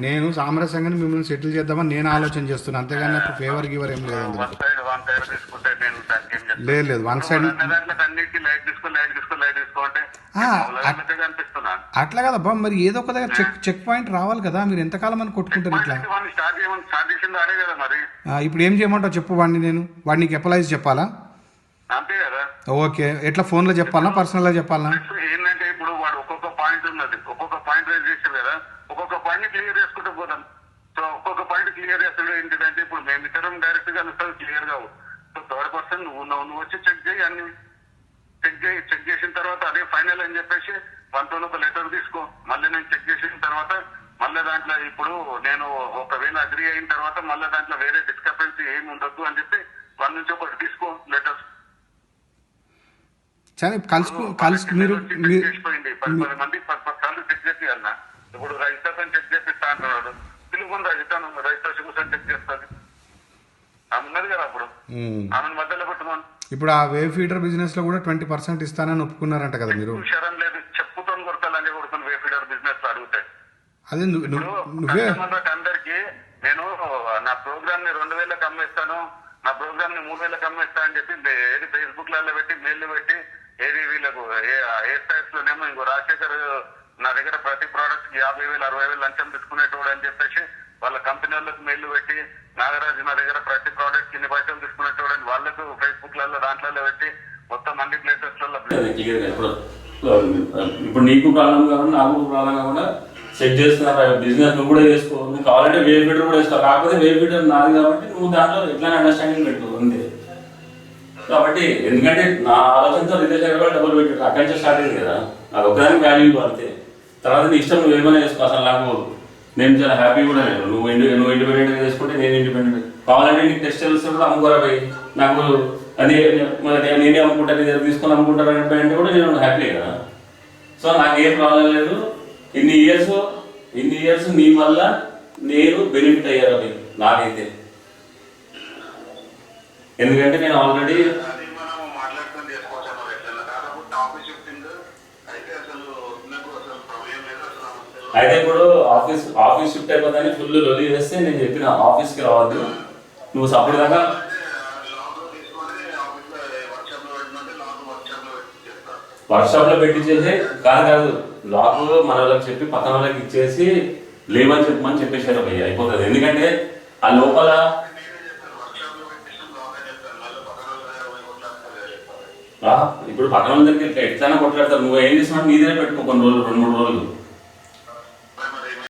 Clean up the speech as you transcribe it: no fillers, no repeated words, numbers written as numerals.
నేను సామరస్యంగా మిమ్మల్ని సెటిల్ చేద్దామని నేను ఆలోచన చేస్తున్నాను, అంతేగాని నాకు ఫేవర్ గివర్ ఏం లేదు. వన్ సైడ్ తీసుకుంటే నేను దానికి ఏం చేస్తాను? లేదు లేదు, వన్ సైడ్ దాంట్లో అన్నిటికీ లైట్ తీసుకో అంటే అనిపిస్తున్నాను. అట్లా కదబ్బా, మరి ఏదో ఒక దగ్గర చెక్ పాయింట్ రావాలి కదా, మీరు ఎంతకాలం అని కొట్టుకుంటారు ఇట్లా? స్టార్ట్ చేసింది ఆడే కదా మరి. ఇప్పుడు ఏం చేయమంటావు చెప్పు, వాడిని నీకు ఎప్లైజ్ చెప్పాలా? అంతే కదా. ఓకే, ఎట్లా ఫోన్లో చెప్పాలా పర్సనల్గా చెప్పాలా? ఏంటంటే ఇప్పుడు వాడు ఒక్కొక్క పాయింట్ ఉన్నది, ఒక్కొక్క పాయింట్ రైజ్ చేసారు కదా, ఒక్కొక్క పాయింట్ ని క్లియర్ చేసుకుంటూ పోతాం. సో ఒక్కొక్క పాయింట్ క్లియర్ చేస్తాడు. ఏంటంటే ఇప్పుడు మేమిద్దరం డైరెక్ట్ గా క్లియర్ కావు. సో థర్డ్ పర్సన్ నువ్వు వచ్చి చెక్ చేయి, అన్ని చెక్ చేసిన తర్వాత అదే ఫైనల్ అని చెప్పేసి మనతో ఒక లెటర్ తీసుకో. మళ్ళీ నేను చెక్ చేసిన తర్వాత మళ్ళీ దాంట్లో ఇప్పుడు నేను ఒకవేళ అగ్రి అయిన తర్వాత మళ్ళీ దాంట్లో వేరే డిస్క్రిపెన్సీ ఏమి ఉండొద్దు అని చెప్పి వాళ్ళ నుంచి ఒకటి తీసుకో లెటర్స్. సరే కలిసి మీరు 10 మంది 10 సార్లు చెక్ చేయాలన్నా. ఇప్పుడు రైతర్స్ అని చెక్ చేపిస్తా అంటున్నాడు. పిలుపుని రైతర్స్ కూర్చొని చెక్ చేస్తుంది. ఆమె ఉన్నది కదా, అప్పుడు ఆమెను మధ్యలో పెట్టుకోండి. ఇప్పుడు ఆ వేవ్ ఫీడర్ బిజినెస్ లో కూడా 20% ఇస్తానని ఒప్పుకున్నారంట కదా మీరు? శరం లేదు, చెప్పుతో కొడతాలని కొడుతుంది వేవ్ ఫీడర్ బిజినెస్ లో అడిగితే. అదే నువ్వే అందరికి నేను నా ప్రోగ్రామ్ ని 2000కి అమ్మేస్తాను, నా ప్రోగ్రామ్ ని 3000కి అమ్మేస్తా అని చెప్పి ఏది ఫేస్బుక్ లలో పెట్టి మెయిల్ పెట్టి ఏది వీళ్ళకు హెయిర్ స్టైల్స్ లోనేమో ఇంకో రాజశేఖర్ నా దగ్గర ప్రతి ప్రోడక్ట్ కి 50,000 60,000 లంచం తీసుకునేటోడు అని చెప్పేసి వాళ్ళ కంపెనీ వాళ్ళకి మెయిల్ పెట్టి నాగరాజు నా దగ్గర ప్రతి ప్రోడక్ట్ కిన్ని పైసలు తీసుకునేటోడు అని వాళ్ళకు ఫేస్బుక్ లలో దాంట్లో పెట్టి మొత్తం అన్ని ప్లేసెస్ లలో ఇప్పుడు నీకు ప్రాబ్లం కాకుండా నాకు ప్రాబ్లం కాకుండా చెక్ చేస్తున్నా బిజినెస్ నువ్వు కూడా చేసుకో. నువ్వు కావాలంటే వేవ్ ఫీడర్ కూడా వేసుకో, కాకపోతే వేవ్ ఫీడర్ నాది కాబట్టి నువ్వు దాంట్లో ఎట్లా అండర్స్టాండింగ్ పెట్టు అంతే. కాబట్టి ఎందుకంటే నా ఆలోచనతో రిలేషన్ కూడా డబ్బులు పెట్టాడు, అక్కడి నుంచి స్టార్ట్ అయింది కదా. అది ఒకదానికి వాల్యూ అంతే. తర్వాత నీ ఇష్టం నువ్వు ఏమైనా చేసుకో, అసలు నాకు నేను చాలా హ్యాపీ కూడా. నేను నువ్వు ఇండిపెండెంట్గా చేసుకుంటే నేను ఇండిపెండెంట్. కావాలంటే నీకు టెక్స్టైల్స్ కూడా అమ్ముకోరా పోయి, నాకు అది నేనే అమ్ముకుంటా, నీ దగ్గర తీసుకొని అమ్ముకుంటారు అంటే కూడా నేను హ్యాపీ కదా. సో నాకు ఏం ప్రాబ్లం లేదు. ఇన్ని ఇయర్స్ నీ వల్ల నేను బెనిఫిట్ అయ్యారు అవి నాకైతే. ఎందుకంటే నేను ఆల్రెడీ అయితే ఇప్పుడు ఆఫీస్ షిఫ్ట్ అయిపోతాని ఫుల్ లొలి వేస్తే నేను చెప్పిన ఆఫీస్కి రావద్దు, నువ్వు సపోర్ట్ దాకా వర్క్షాప్ లో పెట్టించేసి కాదు లాక్ మన వాళ్ళకి చెప్పి పక్కన వాళ్ళకి ఇచ్చేసి లేవని చెప్పమని చెప్పేశారు భయ్య, అయిపోతుంది. ఎందుకంటే ఆ లోపల ఇప్పుడు పక్కన వాళ్ళ దగ్గర ఎట్లయినా కొట్లాడతారు. నువ్వు ఏం చేసినా నీ దగ్గర పెట్టుకో కొన్ని రోజులు 2-3 రోజులు.